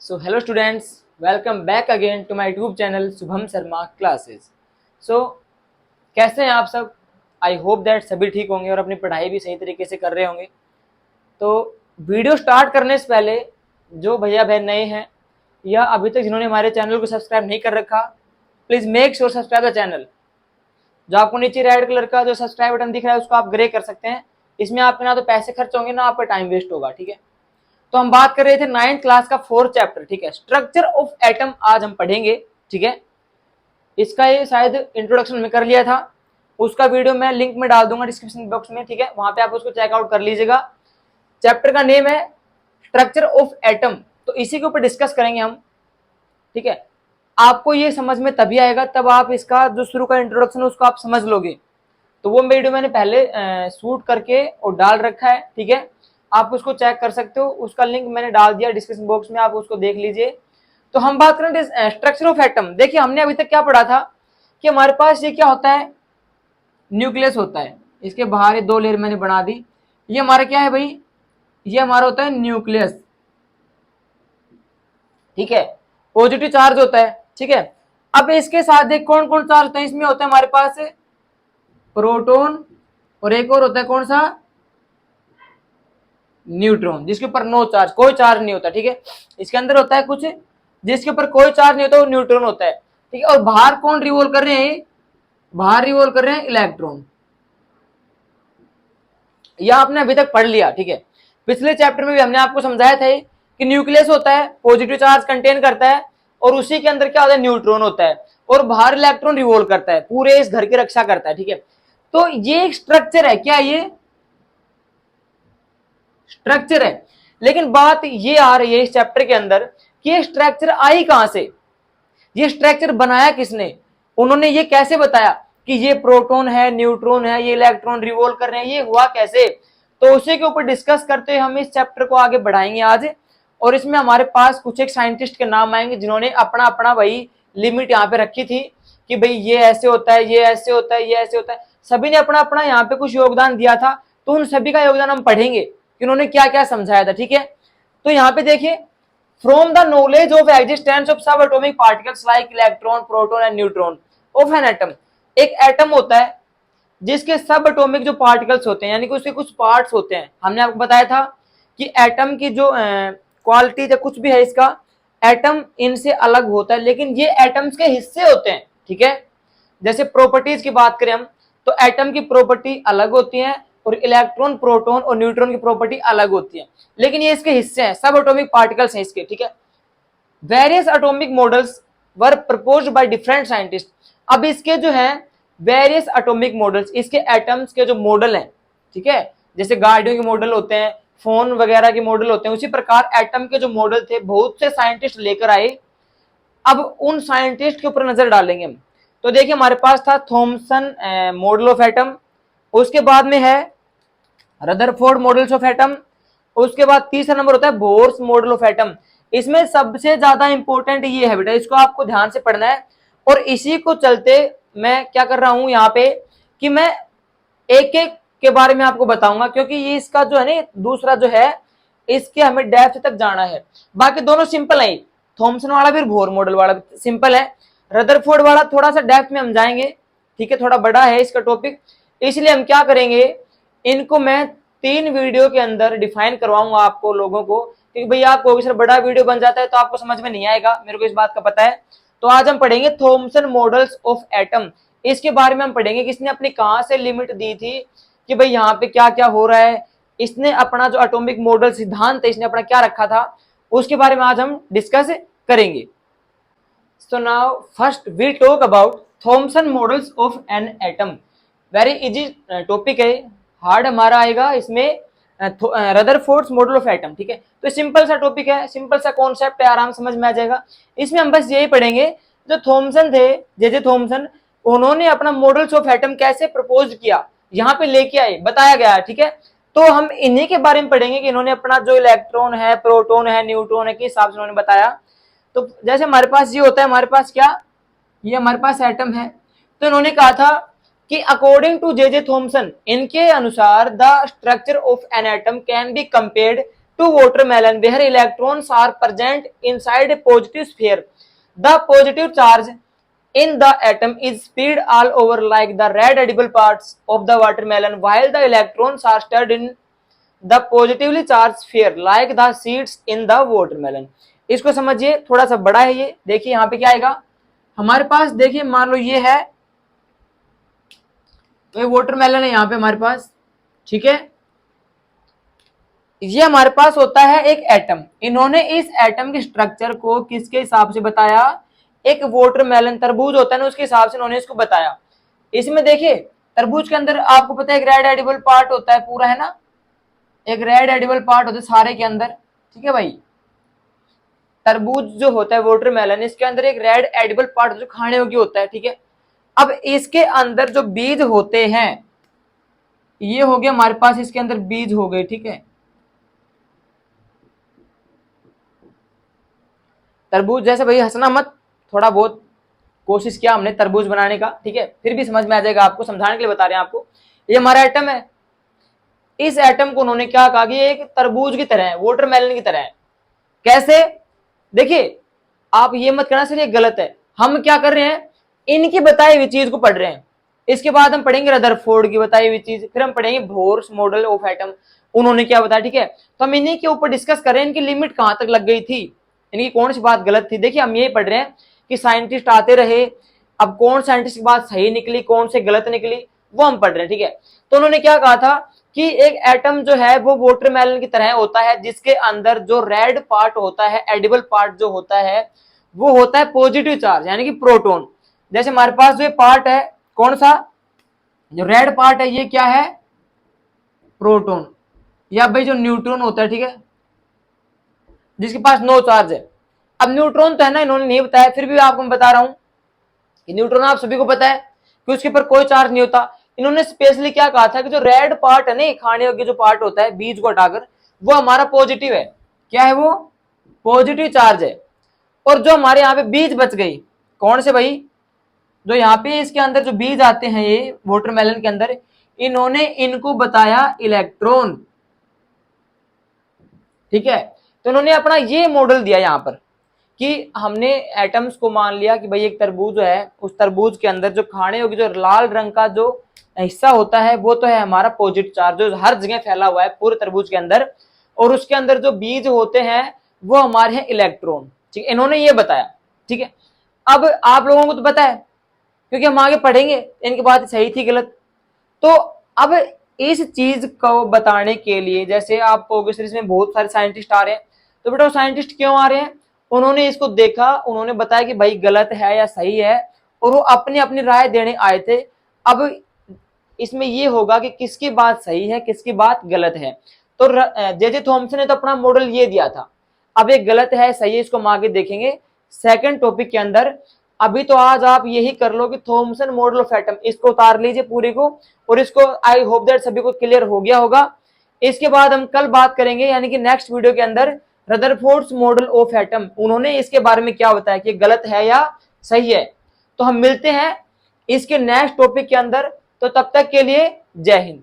So hello students, welcome back again to my YouTube channel Shubham Sharma classes. So कैसे हैं आप सब? आई होप दैट सभी ठीक होंगे और अपनी पढ़ाई भी सही तरीके से कर रहे होंगे। तो वीडियो स्टार्ट करने से पहले जो भैया बहन नए हैं या अभी तक जिन्होंने हमारे चैनल को सब्सक्राइब नहीं कर रखा, please make sure subscribe the channel. जो आपको नीचे रेड कलर का जो सब्सक्राइब बटन दिख रहा है उसको आप ग्रे कर सकते हैं। इसमें आपके ना तो पैसे खर्च होंगे ना आपका टाइम वेस्ट होगा, ठीक है। तो हम बात कर रहे थे 9th क्लास का 4th चैप्टर, ठीक है, स्ट्रक्चर ऑफ एटम आज हम पढ़ेंगे, ठीक है। इसका ये शायद इंट्रोडक्शन में कर लिया था, उसका वीडियो मैं लिंक में डाल दूंगा डिस्क्रिप्शन बॉक्स में, ठीक है, वहां पे आप उसको चेकआउट कर लीजिएगा। चैप्टर का नेम है स्ट्रक्चर ऑफ एटम, तो इसी के ऊपर डिस्कस करेंगे हम, ठीक है। आपको ये समझ में तभी आएगा तब आप इसका जो शुरू का इंट्रोडक्शन है उसको आप समझ लोगे। तो वो वीडियो मैंने पहले शूट करके और डाल रखा है, ठीक है, आप उसको चेक कर सकते हो, उसका लिंक मैंने डाल दिया डिस्क्रिप्शन बॉक्स में, आप उसको देख लीजिए। तो हम बात करें स्ट्रक्चर ऑफ एटम। देखिए हमने अभी तक क्या पढ़ा था कि हमारे पास ये क्या होता है, न्यूक्लियस होता है। इसके बाहर ये दो लेयर मैंने बना दी, ये हमारा क्या है भाई, ये हमारा होता है न्यूक्लियस, ठीक है, पॉजिटिव चार्ज होता है, ठीक है। अब इसके साथ देख कौन कौन चार्ज होता है, इसमें होता है हमारे पास प्रोटॉन और एक और होता है कौन सा, न्यूट्रॉन, जिसके ऊपर नो चार्ज, कोई चार्ज नहीं होता, ठीक है। इसके अंदर होता है कुछ जिसके ऊपर कोई चार्ज नहीं होता, वो न्यूट्रॉन होता है, ठीक है। और बाहर कौन रिवॉल्व कर रहे हैं, बाहर रिवॉल्व कर रहे हैं इलेक्ट्रॉन। यह आपने अभी तक पढ़ लिया, ठीक है। पिछले चैप्टर में भी हमने आपको समझाया था कि न्यूक्लियस होता है, पॉजिटिव चार्ज कंटेन करता है, और उसी के अंदर क्या होता है, न्यूट्रॉन होता है, और बाहर इलेक्ट्रॉन रिवॉल्व करता है, पूरे इस घर की रक्षा करता है, ठीक है। तो ये एक स्ट्रक्चर है, क्या ये स्ट्रक्चर है। लेकिन बात ये आ रही है इस चैप्टर के अंदर कि ये स्ट्रक्चर आई कहां से, ये स्ट्रक्चर बनाया किसने, उन्होंने ये कैसे बताया कि ये प्रोटॉन है, न्यूट्रॉन है, ये इलेक्ट्रॉन रिवॉल्व कर रहे हैं, ये हुआ कैसे। तो उसी के ऊपर डिस्कस करते हुए हम इस चैप्टर को आगे बढ़ाएंगे आज। और इसमें हमारे पास कुछ एक साइंटिस्ट के नाम आएंगे जिन्होंने अपना अपना भाई लिमिट यहाँ पे रखी थी कि भाई ये ऐसे होता है, ये ऐसे होता है, ये ऐसे होता है, सभी ने अपना अपना यहाँ पे कुछ योगदान दिया था। तो उन सभी का योगदान हम पढ़ेंगे कि उन्होंने क्या क्या समझाया था, ठीक है। तो यहाँ पे देखिए, from the knowledge of existence of subatomic particles like electron, proton and neutron of an atom. एक एटम होता है जिसके सब एटॉमिक जो पार्टिकल्स होते हैं, यानी कि उसके कुछ पार्ट्स होते हैं। हमने आपको बताया था कि एटम की जो क्वालिटी या कुछ भी है इसका, एटम इनसे अलग होता है, लेकिन ये एटम्स के हिस्से होते हैं, ठीक है। जैसे प्रॉपर्टीज की बात करें हम, तो एटम की प्रॉपर्टी अलग होती है और इलेक्ट्रॉन, प्रोटॉन और न्यूट्रॉन की प्रॉपर्टी अलग होती है, लेकिन ये इसके हिस्से हैं, सब एटॉमिक पार्टिकल्स हैं इसके, ठीक है। Various atomic models were proposed by different scientist. अब इसके जो है वेरियस एटॉमिक मॉडल्स, इसके एटम्स के जो मॉडल हैं, ठीक है, जैसे गाड़ियों के मॉडल होते हैं, फोन वगैरह के मॉडल होते हैं, उसी प्रकार एटम के जो मॉडल थे बहुत से साइंटिस्ट लेकर आए। अब उन साइंटिस्ट के ऊपर नजर डालेंगे हम। तो देखिए हमारे पास था थॉमसन मॉडल ऑफ एटम, उसके बाद में है रदरफोर्ड मॉडल्स ऑफ एटम, उसके बाद तीसरा नंबर होता है बोर्स मॉडल ऑफ एटम। इसमें सबसे ज्यादा इंपॉर्टेंट ये है बेटा, इसको आपको ध्यान से पढ़ना है। और इसी को चलते मैं क्या कर रहा हूं यहाँ पे कि मैं एक एक के बारे में आपको बताऊंगा, क्योंकि ये इसका जो है ना दूसरा जो है, इसके हमें डेप्थ तक जाना है। बाकी दोनों सिंपल है, थॉमसन वाला भी बोर मॉडल वाला भी सिंपल है, रदरफोर्ड वाला थोड़ा सा डेप्थ में हम जाएंगे, ठीक है, थोड़ा बड़ा है इसका टॉपिक, इसलिए हम क्या करेंगे, इनको मैं 3 वीडियो के अंदर डिफाइन करवाऊंगा आपको लोगों को, क्योंकि भैया आपको सर बड़ा वीडियो बन जाता है तो आपको समझ में नहीं आएगा, मेरे को इस बात का पता है। तो आज हम पढ़ेंगे थॉमसन मॉडल्स ऑफ एटम, इसके बारे में हम पढ़ेंगे कि इसने अपनी कहां से लिमिट दी थी कि भाई यहाँ पे क्या क्या हो रहा है, इसने अपना जो एटॉमिक मॉडल सिद्धांत है इसने अपना क्या रखा था, उसके बारे में आज हम डिस्कस करेंगे। So now first we talk about Thomson models of an atom. Very easy topic है, हार्ड हमारा आएगा इसमें रदरफोर्ड्स मॉडल ऑफ एटम, ठीक है। तो सिंपल सा टॉपिक है, सिंपल सा कॉन्सेप्ट है, आराम समझ में आ जाएगा। इसमें हम बस यही पढ़ेंगे, जो थॉमसन थे, जे थॉमसन, उन्होंने अपना मॉडल्स ऑफ एटम कैसे प्रपोज किया, यहाँ पे लेके आए, बताया गया है, ठीक है। तो हम इन्हीं के बारे में पढ़ेंगे कि इन्होंने अपना जो इलेक्ट्रॉन है, प्रोटॉन है, न्यूट्रॉन है, किस हिसाब से उन्होंने बताया। तो जैसे हमारे पास ये होता है, हमारे पास क्या, ये हमारे पास एटम है, तो इन्होंने कहा था कि अकॉर्डिंग टू जे थॉमसन, इनके अनुसार the structure of an atom can be compared to watermelon where electrons are present inside a positive sphere. The positive charge in the atom is spread all over like the red edible parts of the watermelon, while the electrons are stored in the positively charged sphere like the seeds in the watermelon. इसको समझिए, थोड़ा सा बड़ा है ये। देखिए यहाँ पे क्या आएगा हमारे पास, देखिए मान लो ये है, तो ये वाटरमेलन है यहाँ पे हमारे पास, ठीक है। ये हमारे पास होता है एक एटम। इन्होंने इस एटम के स्ट्रक्चर को किसके हिसाब से बताया, एक वाटरमेलन तरबूज होता है ना उसके हिसाब से इन्होंने इसको बताया। इसमें देखिए तरबूज के अंदर आपको पता है एक रेड एडिबल पार्ट होता है पूरा, है ना, एक रेड एडिबल पार्ट होता है सारे के अंदर, ठीक है भाई। तरबूज जो होता है वाटरमेलन, इसके अंदर एक रेड एडिबल पार्ट जो खाने योग्य होता है, ठीक है। अब इसके अंदर जो बीज होते हैं, ये हो गया हमारे पास, इसके अंदर बीज हो गए, ठीक है। तरबूज जैसे भाई हंसना मत, थोड़ा बहुत कोशिश किया हमने तरबूज बनाने का, ठीक है, फिर भी समझ में आ जाएगा आपको, समझाने के लिए बता रहे हैं आपको। ये हमारा एटम है, इस एटम को उन्होंने क्या कहा कि ये एक तरबूज की तरह है, वाटरमेलन की तरह है। कैसे, देखिए आप ये मत करना सर ये गलत है। हम क्या कर रहे हैं, इनकी बताई हुई चीज को पढ़ रहे हैं। इसके बाद हम पढ़ेंगे रदरफोर्ड की बताई हुई चीज, फिर हम पढ़ेंगे बोर्स मॉडल ऑफ एटम, उन्होंने क्या बताया, ठीक है। तो हम इन्हीं के ऊपर डिस्कस कर रहे हैं, इनकी लिमिट कहां तक लग गई थी, इनकी कौन सी बात गलत थी। देखिए हम यही पढ़ रहे हैं कि साइंटिस्ट आते रहे, अब कौन साइंटिस्ट की बात सही निकली कौन से गलत निकली वो हम पढ़ रहे हैं, ठीक है। तो उन्होंने क्या कहा था कि एक एटम जो है वो वाटरमेलन की तरह होता है, जिसके अंदर जो रेड पार्ट होता है, एडिबल पार्ट जो होता है, वो होता है पॉजिटिव चार्ज यानी कि प्रोटॉन। जैसे हमारे पास जो पार्ट है कौन सा, जो रेड पार्ट है ये क्या है, प्रोटॉन, या भाई जो न्यूट्रॉन होता है, ठीक है, जिसके पास नो चार्ज है। अब न्यूट्रॉन तो है ना, इन्होंने नहीं बताया, फिर भी आपको मैं बता रहा हूं कि न्यूट्रॉन आप सभी को पता है कि उसके ऊपर कोई चार्ज नहीं होता। इन्होंने स्पेशली क्या कहा था कि जो रेड पार्ट है ना, खाने योग्य जो पार्ट होता है बीज को हटाकर, वो हमारा पॉजिटिव है। क्या है वो, पॉजिटिव चार्ज है। और जो हमारे यहाँ पे बीज बच गई, कौन से भाई, जो यहाँ पे इसके अंदर जो बीज आते हैं ये वाटरमेलन के अंदर, इन्होंने इनको बताया इलेक्ट्रॉन, ठीक है। तो इन्होंने अपना ये मॉडल दिया यहाँ पर कि हमने एटम्स को मान लिया कि भाई एक तरबूज है, उस तरबूज के अंदर जो खाने योग्य जो लाल रंग का जो हिस्सा होता है वो तो है हमारा पॉजिटिव चार्ज, जो हर जगह फैला हुआ है पूरे तरबूज के अंदर, और उसके अंदर जो बीज होते हैं वो हमारे हैं इलेक्ट्रॉन, ठीक है। इन्होंने ये बताया, ठीक है। अब आप लोगों को तो पता है क्योंकि हम आगे पढ़ेंगे इनकी बात सही थी गलत। तो अब इस चीज को बताने के लिए, जैसे आप सीरीज में बहुत सारे साइंटिस्ट आ रहे हैं, तो बेटा वो साइंटिस्ट क्यों आ रहे हैं, उन्होंने इसको देखा, उन्होंने बताया कि भाई गलत है या सही है, और वो अपनी अपनी राय देने आए थे। अब इसमें ये होगा कि किसकी बात सही है किसकी बात गलत है। तो जे थॉमसन ने तो अपना मॉडल ये दिया था, अब ये गलत है सही है इसको हम आगे देखेंगे सेकंड टॉपिक के अंदर। अभी तो आज आप यही कर लो कि थॉमसन मॉडल ऑफ एटम, इसको उतार लीजिए पूरे को, और इसको आई होप दैट सभी को क्लियर हो गया होगा। इसके बाद हम कल बात करेंगे यानी कि नेक्स्ट वीडियो के अंदर रदरफोर्ड्स मॉडल ऑफ एटम, उन्होंने इसके बारे में क्या बताया कि गलत है या सही है। तो हम मिलते हैं इसके नेक्स्ट टॉपिक के अंदर, तो तब तक के लिए जय हिंद।